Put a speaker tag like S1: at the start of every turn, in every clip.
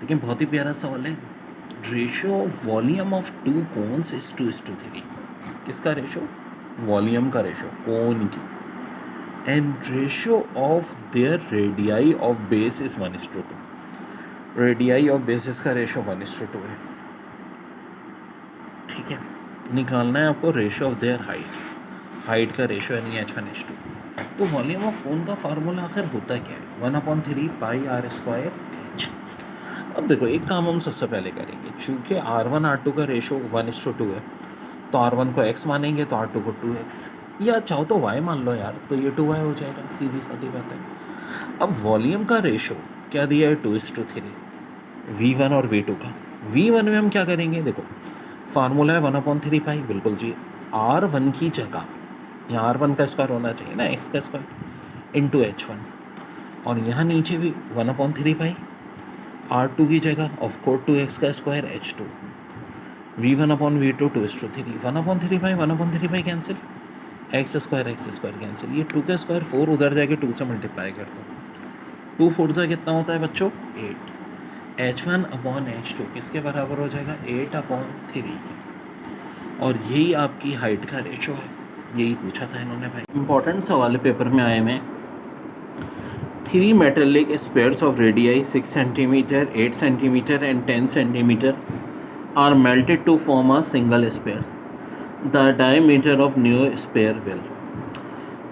S1: देखिए बहुत ही प्यारा सवाल है। Ratio of volume of to cons is 2:3। किसका रेशो? वॉल्यूम का रेशो कोन की। And ratio of their radii of base is 1:2। Radii of basis का रेशो 1:2 है। ठीक है, निकालना है आपको ratio of their height. Height का रेशो यानी H1:2। तो वॉल्यूम ऑफ कोन का फार्मूला आखिर होता क्या है? 1/3 πr²। अब देखो एक काम हम सबसे पहले करेंगे, चूँकि R1 R2 का रेशो 1:2 है, तो R1 को x मानेंगे तो R2 को 2x, या चाहो तो y मान लो यार, तो ये 2y हो जाएगा, सीधी सादी बात है। अब वॉल्यूम का रेशो क्या दिया है? 2:3, V1 और V2 का। V1 में हम क्या करेंगे? देखो फार्मूला है 1/3 बिल्कुल जी। R1 की जगह यहाँ R1 का स्क्वायर होना चाहिए ना, x का स्क्वायर इंटू H1, और यहाँ नीचे भी 1/3 R2 की जगह ऑफ कोर्स 2x का square H2, V1/V2 2:3, 1/3 cancel, x square cancel, ये 2 का स्क्वायर 4 उधर जाके 2 से मल्टीप्लाई कर दो, 2 4 से कितना होता है बच्चों? 8। H1/H2 किसके बराबर हो जाएगा? 8/3 के। और यही आपकी हाइट का रेशो है, यही पूछा था इन्होंने भाई। इंपॉर्टेंट सवाल है पेपर में आए में। 3 metallic spheres of radii 6 centimeter, 8 centimeter and 10 centimeter are melted to form a single sphere. The diameter of new sphere will.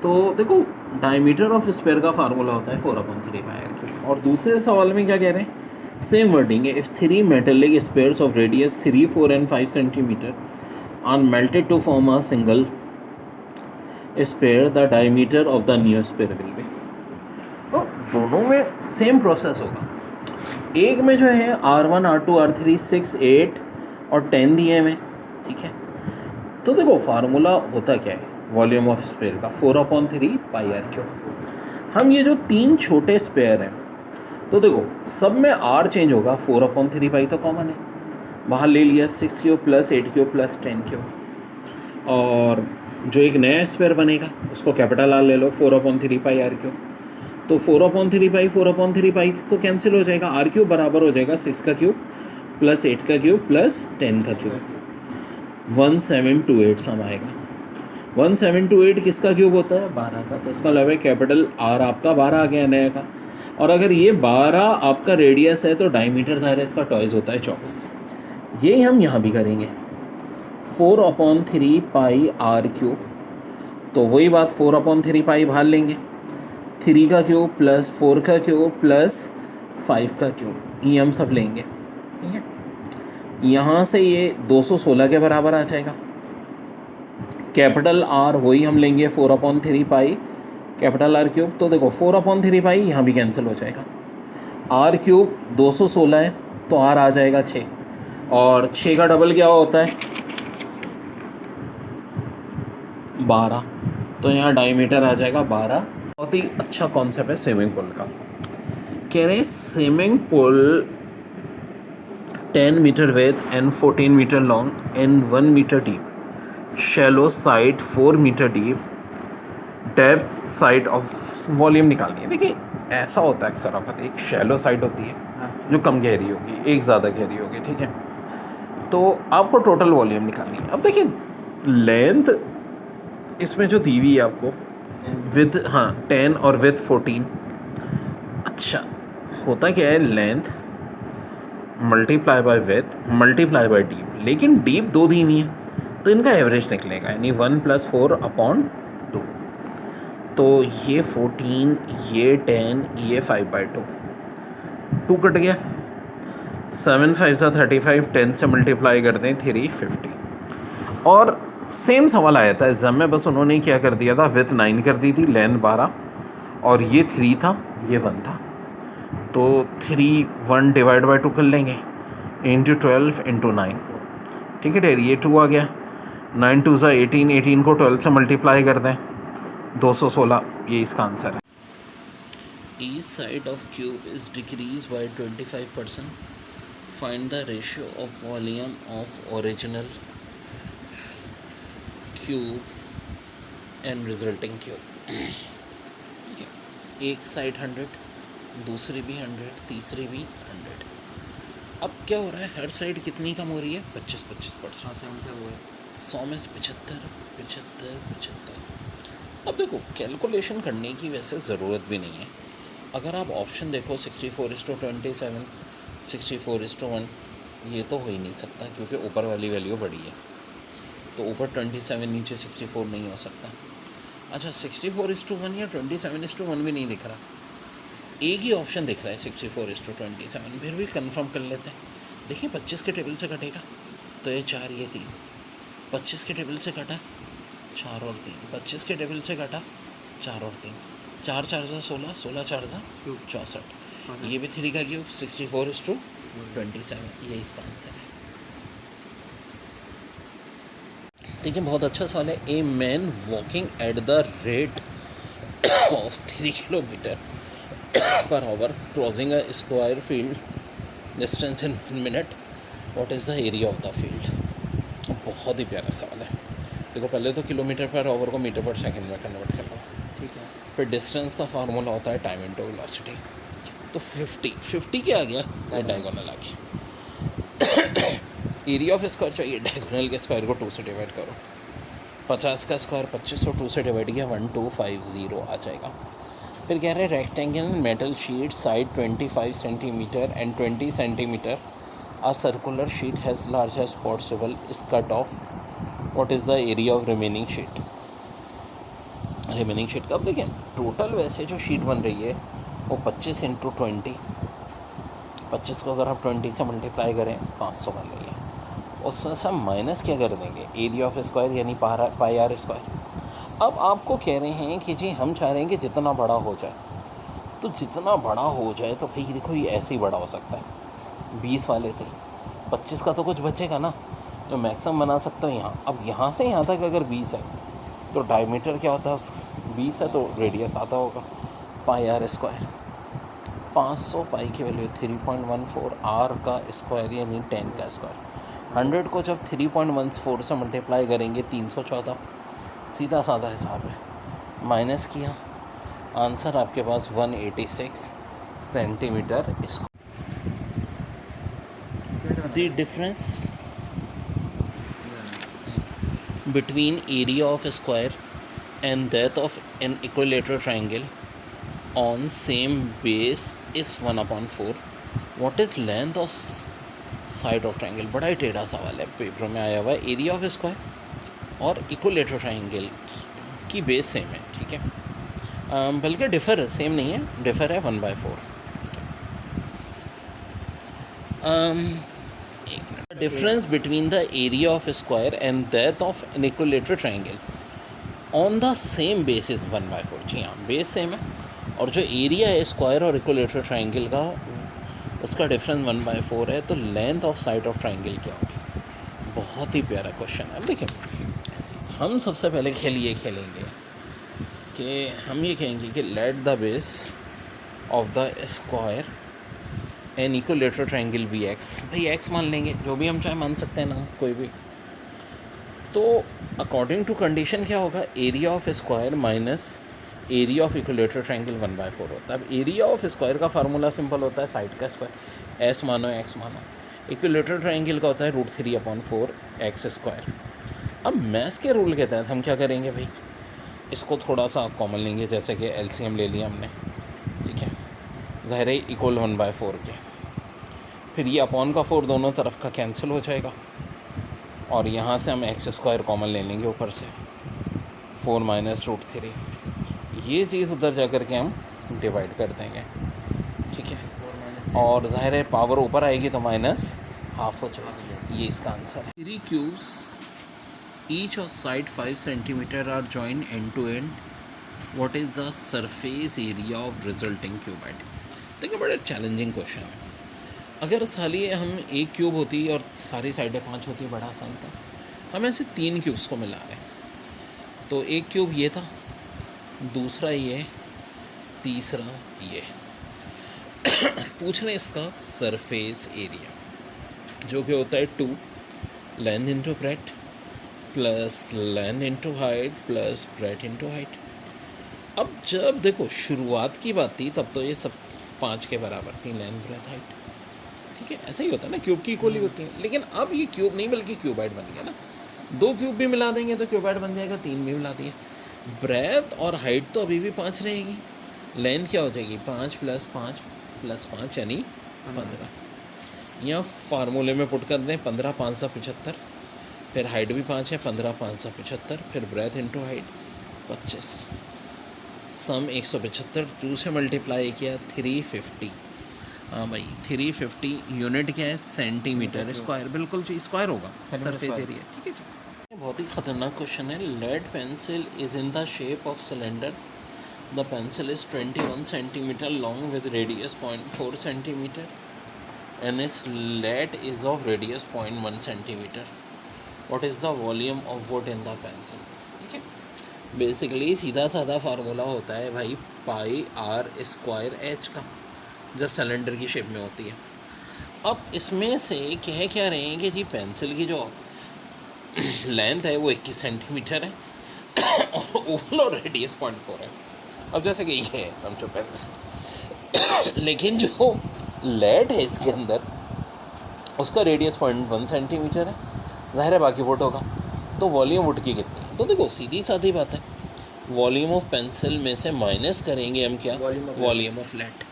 S1: तो देखो डायमीटर ऑफ स्पेयर का फार्मूला होता है 4/3 और दूसरे सवाल में क्या कह रहे हैं? सेम वर्डिंग है। If 3 metallic spheres of radius 3, 4 and 5 centimeter are melted to form a single sphere, the diameter of the new sphere will be. तो दोनों में सेम प्रोसेस होगा। एक में जो है R1 R2 R3 6 8 और 10 दिए में, ठीक है। तो देखो फार्मूला होता क्या है वॉल्यूम ऑफ स्पेयर का? 4/3 πr²। हम ये जो 3 छोटे स्पेयर हैं, तो देखो सब में R चेंज होगा, 4/3 तो कॉमन है, वहाँ ले लिया 6³ + 8³ + 10³, और जो एक नया स्पेयर बनेगा उसको कैपिटल R ले लो, 4/3 πr²। तो 4/3 तो कैंसिल हो जाएगा, R³ बराबर हो जाएगा 6 का क्यूब + 8 का क्यूब + 10 का क्यूब, 1728 सम आएगा। 1728 किसका क्यूब होता है? 12 का। तो इसका मतलब है कैपिटल R आपका 12 आ गया नया का। और अगर ये 12 आपका रेडियस है तो डायमीटर दायरा इसका टॉइस होता है 24। यही हम यहाँ भी करेंगे, 4/3 πr³। तो वही बात 4/3 बाहर लेंगे, 3 का क्यूब + 4 का क्यूब + 5 का क्यूब, ये हम सब लेंगे, ठीक है। यहाँ से ये 216 के बराबर आ जाएगा। कैपिटल R वही हम लेंगे 4/3 कैपिटल R³। तो देखो 4/3 यहाँ भी कैंसिल हो जाएगा, R³ 216 है तो R आ जाएगा 6, और 6 का डबल क्या होता है? 12। तो यहाँ डायमीटर आ जाएगा 12। बहुत ही अच्छा कॉन्सेप्ट है स्विमिंग पूल का। कह रहे हैं swimming pool 10 metre width and 14 metre long and 1 metre deep, shallow side 4 metre deep, depth side of volume निकालनी है। देखिए ऐसा होता है अक्सर आप, एक शैलो साइड होती है जो कम गहरी होगी, एक ज़्यादा गहरी होगी, ठीक है। तो आपको टोटल वॉल्यूम निकालनी है। अब देखिए लेंथ इसमें जो दी हुई है आपको, विथ 10 और विथ 14। अच्छा होता क्या है, length multiply by with multiply by deep, लेकिन डीप 2 दी हुई है तो इनका एवरेज निकलेगा, यानी 1 + 4/2। तो ये 14, ये 10, ये 5/2, 2 कट गया, 7 5 35, 10 से मल्टीप्लाई कर दें 350। और सेम सवाल आया था एग्जाम में, बस उन्होंने क्या कर दिया था, विथ 9 कर दी थी, लेंथ 12, और ये 3 था, ये 1 था। तो 3 1 डिवाइड बाई 2 कर लेंगे, इंटू 12 इंटू 9, ठीक है डेर, ये 2 आ गया, 9 2 सा 18, 18 को 12 से मल्टीप्लाई कर दें 216, ये इसका आंसर है। Each side of cube is decrease by 25%, find the ratio of volume of original cube and resulting cube. ठीक है, एक साइड 100, दूसरी भी 100, तीसरी भी 100, अब क्या हो रहा है, हर साइड कितनी कम हो रही है, 25-25%।
S2: हाँ सेवन से हुआ है
S1: 100 में से 75। अब देखो कैलकुलेशन करने की वैसे ज़रूरत भी नहीं है। अगर आप ऑप्शन देखो 64:27, 64:1, ये तो हो ही नहीं सकता क्योंकि ऊपर वाली वैल्यू बड़ी है, तो ऊपर 27 नीचे 64 नहीं हो सकता। अच्छा 64:1 या 27:1 भी नहीं दिख रहा, एक ही ऑप्शन दिख रहा है 64:27। फिर भी कंफर्म कर लेते हैं। देखिए 25 के टेबल से कटेगा तो ये 4 ये 3, 25 के टेबल से कटा 4 और 3, 25 के टेबल से कटा 4 और 3, 4 4 जा 16, 16 4 जा
S2: क्यूब
S1: 64,
S2: 64
S1: ये भी 3 का क्यूब 64:27, ये इसका आंसर है। देखिए बहुत अच्छा सवाल है। A man walking at the rate of 3 kilometre per hour crossing a square field distance in 1 minute, what is the area of the field? बहुत ही प्यारा सवाल है। देखो पहले तो किलोमीटर पर आवर को मीटर पर सेकंड में कन्वर्ट कर लो,
S2: ठीक है
S1: फिर डिस्टेंस का फार्मूला होता है टाइम इनटू वेलोसिटी। तो 50 क्या आ गया, ये डायगोनल आ गया। एरिया ऑफ स्क्वायर चाहिए, डायगोनल के स्क्वायर को 2 से डिवाइड करो, 50 का स्क्वायर 25 और 2 से डिवाइड किया 1250 आ जाएगा। फिर कह रहे हैं rectangle metal sheet side 25 centimetre and 20 centimetre, a circular sheet has large as possible is cut off, what is the area of remaining sheet. Remaining sheet कब देखें, टोटल वैसे जो शीट बन रही है वो 25 इंटू 20, 25 को अगर आप 20 से मल्टीप्लाई करें 500 बन रही है। उसमें से हम माइनस क्या कर देंगे, एरिया ऑफ स्क्वायर यानी पाई आर स्क्वायर। अब आपको कह रहे हैं कि जी हम चाह रहे हैं कि जितना बड़ा हो जाए, तो जितना बड़ा हो जाए तो भाई देखो ये ऐसे ही बड़ा हो सकता है 20 वाले से ही, 25 का तो कुछ बचेगा ना, जो मैक्सिमम बना सकते हो यहाँ। अब यहाँ से यहाँ तक अगर 20 है तो डायमीटर क्या होता है, 20 है तो रेडियस आता होगा पाई आर स्क्वायर। 500 पाई की वैल्यू 3.14, आर का स्क्वायर यानी 10 का स्क्वायर। 100 को जब 3.14 से मल्टीप्लाई करेंगे 314, सीधा साधा हिसाब है, माइनस किया, आंसर आपके पास 186 centimetre. The difference between area of a square and that of an equilateral triangle on same base is 1/4. What is length of side of triangle? बड़ा ही टेढ़ा सवाल है, पेपर में आया हुआ है। एरिया ऑफ स्क्वायर और इक्विलेटरल ट्राइंगल की बेस सेम है, ठीक है, बल्कि डिफ़र सेम नहीं है, डिफ़र है 1/4, ठीक है। Difference between the area of square and that of an equilateral triangle on the same base is 1/4। जी हाँ, बेस सेम है, और जो एरिया है स्क्वायर और इक्विलेटरल ट्राइंगल का, उसका डिफरेंस 1/4 है, तो length of side of triangle क्या होगी। बहुत ही प्यारा क्वेश्चन है। अब देखिए हम सबसे पहले खेल ये खेलेंगे कि हम ये कहेंगे कि let the base of the square an equilateral triangle be x. भाई एक्स मान लेंगे, जो भी हम चाहे मान सकते हैं ना, कोई भी। तो अकॉर्डिंग टू कंडीशन क्या होगा, area of square minus area of equilateral triangle 1/4 होता है। अब एरिया ऑफ स्क्वायर का फार्मूला सिंपल होता है साइड का स्क्वायर, एस मानो एक्स मानो। इक्विलेटरल ट्राइंगल का होता है √3/4 एक्स स्क्वायर। अब मैथ्स के रूल के तहत हम क्या करेंगे भाई, इसको थोड़ा सा कॉमन लेंगे, जैसे कि एलसीएम ले लिया हमने, ठीक है, ज़ाहिर है इक्वल 1/4 के, फिर ये अपॉन का 4 दोनों तरफ का कैंसिल हो जाएगा, और यहाँ से हम एक्स स्क्वायर कॉमन ले लेंगे ऊपर से, 4 माइनस √3, ये चीज़ उधर जा कर के हम डिवाइड कर देंगे, ठीक है, और ज़ाहिर है पावर ऊपर आएगी तो -½ हो जाएगी। ये इसका आंसर है। 3 cubes each of side 5 centimetre are join end to end, what is the surface area of resulting cuboid. देखिए बड़ा चैलेंजिंग क्वेश्चन है। अगर साली हम एक क्यूब होती और सारी साइडें 5 होती, बड़ा आसान था। हम ऐसे 3 क्यूब्स को मिला रहे हैं, तो एक क्यूब ये था, दूसरा ये, तीसरा ये। पूछ रहे इसका सरफेस एरिया, जो कि होता है 2 length into breadth plus length into height plus breadth into height. अब जब देखो शुरुआत की बात थी तब तो ये सब 5 के बराबर थी, लेंथ ब्रेथ हाइट, ठीक है, ऐसा ही होता है ना, क्यूब की इक्वली होती है। लेकिन अब ये क्यूब नहीं बल्कि क्यूबाइड बन गया ना, 2 क्यूब भी मिला देंगे तो क्यूबाइड बन जाएगा, 3 भी मिला दिए। ब्रेथ और हाइट तो अभी भी 5 रहेगी, लेंथ क्या हो जाएगी 5 + 5 + 5 यानी 15। यहाँ फार्मूले में पुट कर दें 15 5 सा 75, फिर हाइट भी 5 है, 15 5 सा 75, फिर ब्रेथ इंटू हाइट 25, सम 175, 2 से मल्टीप्लाई किया 350। हाँ भाई 350 यूनिट क्या है सेंटीमीटर स्क्वायर, बिल्कुल जी स्क्वायर होगा सरफेस एरिया, ठीक है जी। ये बहुत ही ख़तरनाक क्वेश्चन है। Lead pencil is in the shape of cylinder, the pencil is 21 centimetre long with radius 0.4 centimetre and its lead is of radius 0.1 centimeter. What is the volume of wood in the pencil? ठीक है, basically सीधा साधा formula होता है भाई πr² h का, जब cylinder की शेप में होती है। अब इसमें से कह क्या रहे हैं कि जी पेंसिल की जो लेंथ है वो 21 सेंटीमीटर है और ओवरऑल रेडियस 0.4 है। अब जैसे कि ये है समझो पेंसिल, लेकिन जो लेड है इसके अंदर उसका रेडियस 0.1 सेंटीमीटर है, ज़ाहिर है बाकी वुड होगा, तो वॉल्यूम वुड की कितनी है? तो देखो सीधी साधी बात है, वॉल्यूम ऑफ पेंसिल में से माइनस करेंगे हम क्या, volume of lead.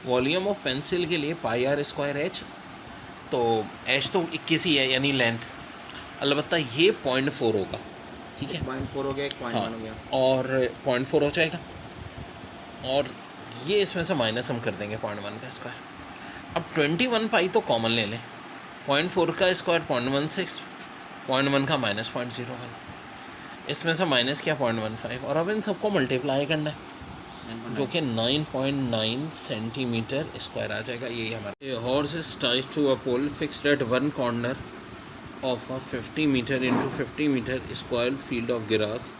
S1: Volume of pencil के लिए πr² h, तो h तो 21 ही है यानी लेंथ, अलबत्ता ये 0.4 होगा, ठीक है
S2: 0.4 हो गया, 1.1 हो गया,
S1: और 0.4 हो जाएगा, और ये इसमें से माइनस हम कर देंगे 0.1 का स्क्वायर। अब 21 पाई तो कॉमन ले लें, 0.4 का स्क्वायर 0.16, 0.1 का -0.01, इसमें से माइनस किया 0.15, और अब इन सबको मल्टीप्लाई करना है जो कि 9.9 सेंटीमीटर स्क्वायर आ जाएगा। यही हमारा horse is tied to a pole fixed at one corner of a 50 metre into 50 metre square field of grass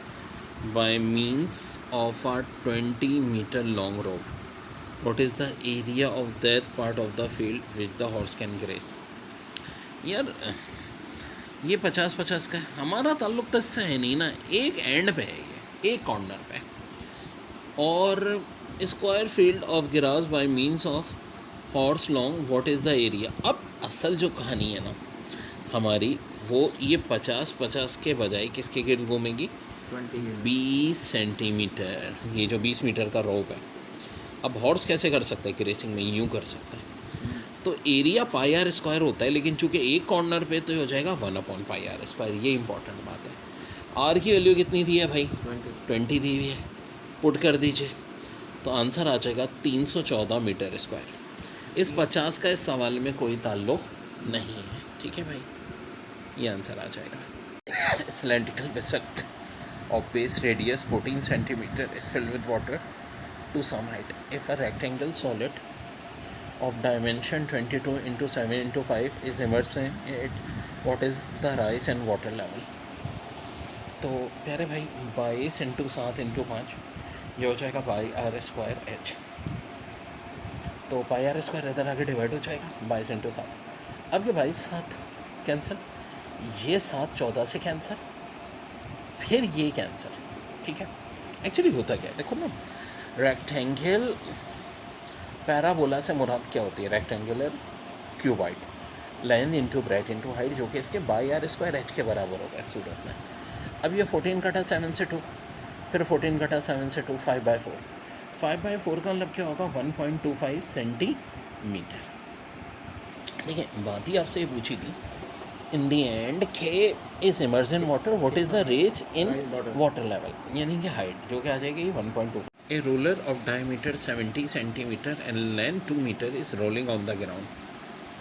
S1: by means of a 20 meter long rope. What is the area of that part of the field which the horse can graze? यार ये 50-50 का है, हमारा ताल्लुक तो इससे है नहीं ना, एक एंड पे है ये, एक कॉर्नर पे, और square field of grass by means of horse long, what is the area. अब असल जो कहानी है ना हमारी, वो ये 50-50 के बजाय किसके गिर्द घूमेगी, 20 सेंटीमीटर, ये जो 20 मीटर का रोप है। अब हॉर्स कैसे कर सकता है कि रेसिंग में यूँ कर सकता है, तो एरिया πr² होता है, लेकिन चूंकि एक कॉर्नर पे तो हो जाएगा 1/πr², ये इंपॉर्टेंट बात है। आर की वैल्यू कितनी दी है भाई, 20 दी हुई है, पुट कर दीजिए तो आंसर आ जाएगा 314 मीटर स्क्वायर। इस 50 का इस सवाल में कोई ताल्लुक नहीं है, ठीक है भाई, ये आंसर आ जाएगा। Cylindrical vessel of base radius 14 centimeter is filled with water to some height. If a rectangle solid of dimension 22 into 7 into 5 is immersed in it, what is the rise and water level? तो प्यारे भाई 22 into 7 into 5 ये हो जाएगा πr² h, तो πr² इधर आगे divide हो जाएगा 22 इंटू 7। अब ये 22 7 कैंसिल, ये 7 14 से कैंसिल, फिर ये कैंसर, ठीक है। एक्चुअली होता क्या है देखो ना, रेक्टेंगल पैराबोला से मुराद क्या होती है, rectangular cuboid, length into breadth into height, जो कि इसके πr² h के बराबर होगा इस सूरत में। अब ये 14 कटा 7 से 2, फिर 14 कटा 7 से 2, 5/4, 5/4 का मतलब क्या होगा 1.25 सेंटीमीटर। देखिए बात ही आपसे ये पूछी थी, in the end K is immerse in water, what is the raise in water level, यानी कि हाइट जो कि आ जाएगी 1.25। A roller of diameter 70 centimetre and length 2 metre is rolling on the ground,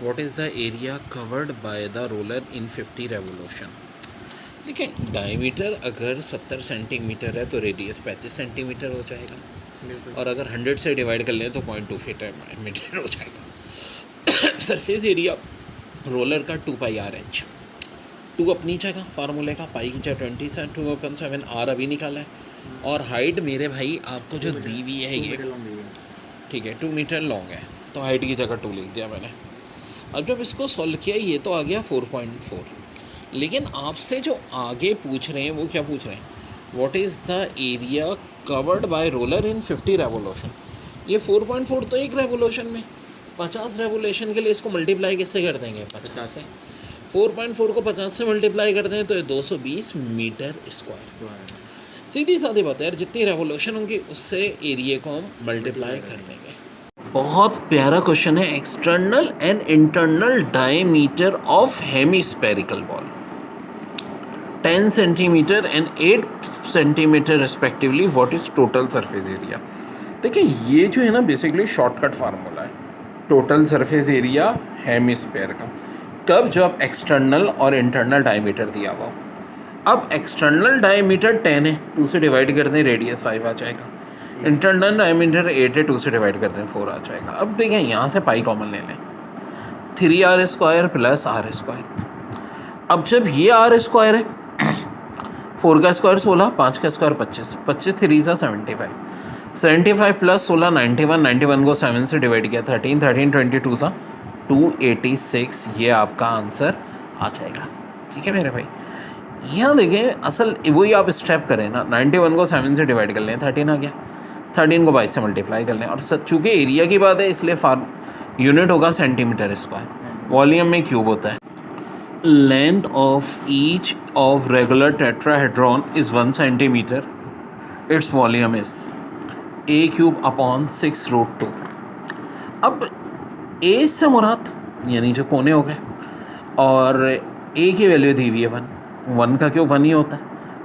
S1: what is the area covered by the roller in 50 revolution. देखिए diameter अगर 70 centimetre है तो रेडियस 35 सेंटीमीटर हो जाएगा, और अगर 100 से डिवाइड कर लें तो 0.2 मीटर हो जाएगा। सरफेस एरिया रोलर का 2πr/h, 2 अपनी जगह फार्मूले का, पाई की जगह 20 से 2/7 आर अभी निकाला है, और हाइट मेरे भाई आपको जो दी हुई है ये, ठीक है 2 मीटर लॉन्ग है, तो हाइट की जगह 2 लिख दिया मैंने। अब जब इसको सॉल्व किया ये तो आ गया 4.4, लेकिन आपसे जो आगे पूछ रहे हैं वो क्या पूछ रहे हैं, what is the area covered bye roller in 50 revolution. ये 4.4 तो एक रेवोल्यूशन में, 50 रेवोल्यूशन के लिए इसको मल्टीप्लाई किससे कर देंगे? 50 से। 4.4 को 50 से मल्टीप्लाई कर दें तो ये 220 मीटर स्क्वायर। सीधी सादी बात है यार, जितनी रेवोल्यूशन होंगी उससे एरिया को हम मल्टीप्लाई कर देंगे। बहुत प्यारा क्वेश्चन है, external and internal diameter of hemispherical ball 10 centimetre and 8 centimetre respectively, what is total surface area. देखिए ये जो है ना बेसिकली शॉर्टकट फार्मूला है टोटल सरफेस एरिया हेमिस्फेयर का, कब? जब एक्सटर्नल और इंटरनल डायमीटर दिया हुआ। अब एक्सटर्नल डायमीटर 10 है, 2 से डिवाइड कर दें रेडियस 5 आ जाएगा। इंटरनल डायमीटर 8 है, 2 से डिवाइड कर दें 4 आ जाएगा। अब देखें यहाँ से पाई कॉमन ले लें, 3r square plus r square. अब जब ये r स्क्वायर है, 4 का स्क्वायर 16, 5 का स्क्वायर 25, 25 3 सा 75, 75 प्लस 16 91, 91 को 7 से डिवाइड किया 13, 13 22 सा 286, ये आपका आंसर आ जाएगा। ठीक है मेरे भाई, यहाँ देखें असल वही आप स्टेप करें ना, 91 को 7 से डिवाइड कर लें 13 आ गया, 13 को 22 से मल्टीप्लाई कर लें, और चूँकि एरिया की बात है इसलिए यूनिट होगा सेंटीमीटर स्क्वायर, वॉल्यूम में क्यूब होता है। Length of each of regular tetrahedron is 1 centimetre, its volume is a cube upon 6√2। अब a से मुराद यानी जो कोने हो गए, और a की वैल्यू दी हुई है 1 का क्यों 1 ही होता है,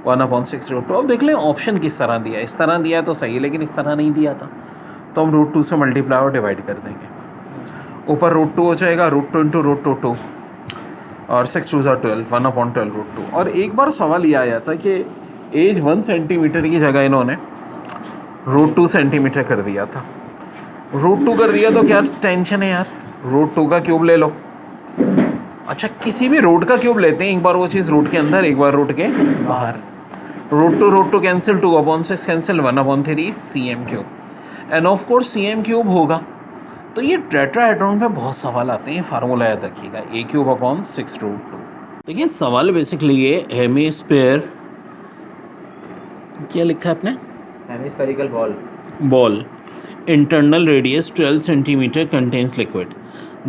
S1: 1/6√2। अब देख लें ऑप्शन किस तरह दिया है, इस तरह दिया है तो सही है, लेकिन इस तरह नहीं दिया था तो हम √2 से मल्टीप्लाई और डिवाइड कर देंगे। ऊपर √2 हो जाएगा, √2 इंटू √2 और 6 2 12, 1/12√2। और एक बार सवाल ये आया था कि एज 1 सेंटीमीटर की जगह इन्होंने √2 सेंटीमीटर कर दिया था। √2 कर दिया तो क्या टेंशन है यार, √2 का क्यूब ले लो। अच्छा किसी भी रूट का क्यूब लेते हैं, एक बार वो चीज़ रूट के अंदर, एक बार रूट के बाहर। √2 cancel, 2/6 cancel, 1/3 cm cube, end of course cm cube होगा। तो ये टेट्राहेड्रॉन पे बहुत सवाल आते हैं, फार्मूला याद रखिएगा, a क्यूब अपॉन 6√2। देखिए सवाल बेसिकली ये हेमिस्फीयर, क्या लिखा है आपने?
S2: Hemispherical
S1: ball internal radius 12 centimeter contains liquid.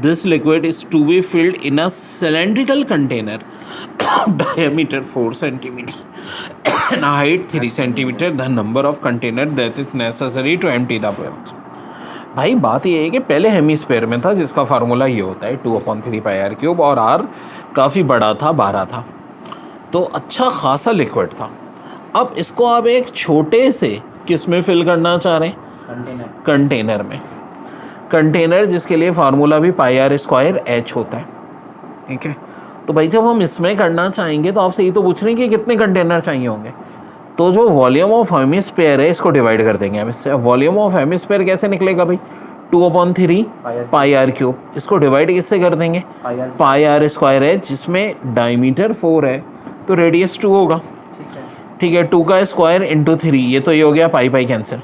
S1: This liquid is to be filled in a cylindrical container diameter 4 centimeter and height 3 centimeter. The number of container that is necessary to empty the ball. भाई बात ये है कि पहले hemisphere में था जिसका formula ये होता है 2/3 पाई r क्यूब, और r काफ़ी बड़ा था, 12 था, तो अच्छा खासा लिक्विड था। अब इसको आप एक छोटे से किस में फिल करना चाह रहे हैं? कंटेनर में। कंटेनर जिसके लिए फार्मूला भी πr² h होता है। ठीक है, तो भाई जब हम इसमें करना चाहेंगे तो आपसे ये तो पूछ रहे हैं कि कितने कंटेनर चाहिए होंगे, तो जो वॉल्यूम ऑफ हेमिस्फीयर है इसको डिवाइड कर देंगे हम इससे। वॉल्यूम ऑफ हेमिस्फीयर कैसे निकलेगा भाई? 2/3 πr³। इसको डिवाइड किससे कर देंगे? πr² h, जिसमें डायमीटर 4 है तो रेडियस 2 होगा। ठीक है, 2 का स्क्वायर इंटू 3, ये तो ये हो गया पाई कैंसिल,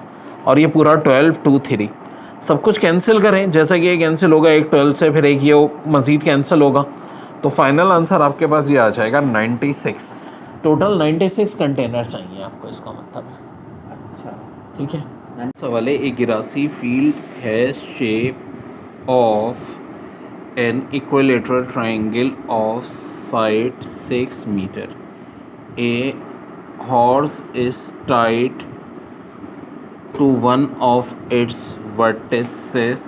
S1: और ये पूरा 12 2 3 सब कुछ कैंसिल करें, जैसा कि ये कैंसिल होगा एक 12 से, फिर एक ये मज़ीद कैंसिल होगा, तो फाइनल आंसर आपके पास ये आ जाएगा 96। टोटल 96 कंटेनर चाहिए आपको, इसका मतलब है।
S2: अच्छा
S1: ठीक है, सवाल है, एक grassy field has shape of an equilateral triangle of side 6 metre. A horse is tied to one of its vertices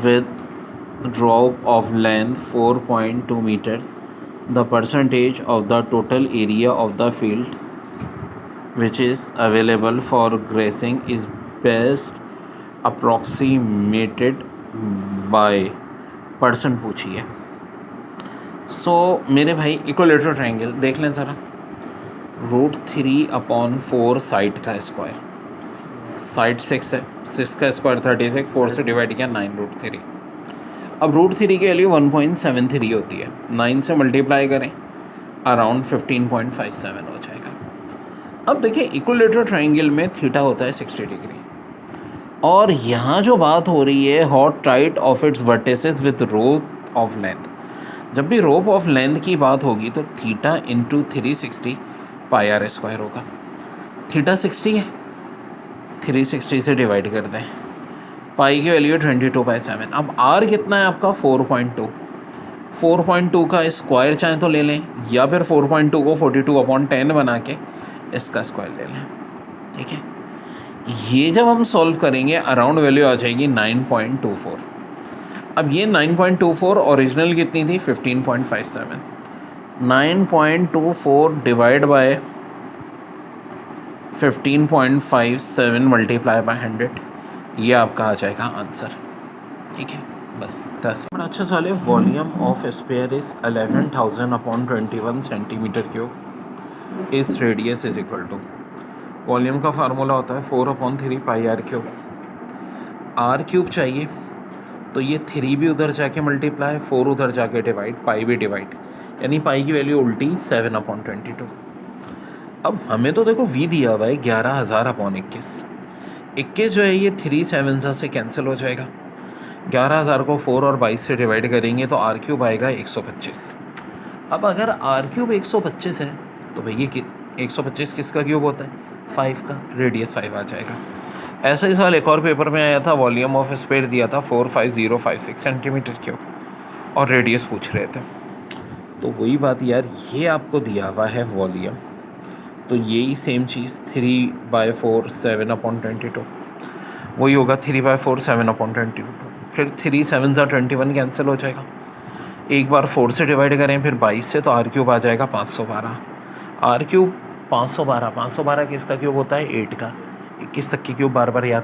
S1: with rope of length 4.2 meter. The percentage of the total area of the field which is available for grazing is best approximated by percent पूछिए। सो मेरे भाई equilateral triangle देख लें ज़रा, √3/4 side का square, side 6 है, 6 का square 36, 4 से डिवाइड किया 9√3। अब √3 की वैल्यू 1.73 होती है, 9 से मल्टीप्लाई करें अराउंड 15.57 हो जाएगा। अब देखिए इक्विलेटरल ट्रायंगल में थीटा होता है 60 डिग्री, और यहाँ जो बात हो रही है hot tight of its vertices with rope of length. जब भी रोप ऑफ लेंथ की बात होगी तो थीटा इंटू 360 πr² होगा। थीटा 60 है, 360 से डिवाइड कर दें पाई की वैल्यू 22/7। अब आर कितना है आपका 4.2। 4.2 का स्क्वायर चाहे तो ले लें, या फिर 4.2 को 42/10 बना के इसका स्क्वायर ले लें। ठीक है, ये जब हम सॉल्व करेंगे अराउंड वैल्यू आ जाएगी 9.24। अब ये 9.24 ओरिजिनल कितनी थी 15.57। 9.24 डिवाइड बाय 15.57 मल्टीप्लाई बाय 100, ये आपका आ जाएगा आंसर। ठीक है, बस 10। बड़ा अच्छा सवाल है। Volume of sphere is 11,000/21 centimetre cube इस radius is equal to. Volume का फार्मूला होता है 4/3 pi R cube. R cube चाहिए तो ये 3 भी उधर जाके मल्टीप्लाई, 4 उधर जाके डिवाइड, पाई भी डिवाइड, यानी पाई की वैल्यू उल्टी 7/22। अब हमें तो देखो v दिया हुआ है 11,000/21। 21 जो है ये 3 7 से कैंसिल हो जाएगा। 11,000 को 4 और 22 से डिवाइड करेंगे तो आर क्यूब आएगा 125। अब अगर आर क्यूब 125 है तो भैया कि 125 किसका क्यूब होता है 5 का, रेडियस 5 आ जाएगा। ऐसा ही सवाल एक और पेपर में आया था, वॉल्यूम ऑफ स्फीयर दिया था 45056 सेंटीमीटर क्यूब और रेडियस पूछ रहे थे। तो वही बात यार, ये आपको दिया हुआ है वॉल्यूम, तो यही सेम चीज़ 3/4 7/22 वही होगा 3/4 7/22। फिर 3 7 21 कैंसिल हो जाएगा। एक बार 4 से डिवाइड करें फिर 22 से, तो आर क्यूब आ जाएगा 512। आर क्यूब 512 किसका क्यूब होता है 8 का। 21 तक की क्यूब बार बार याद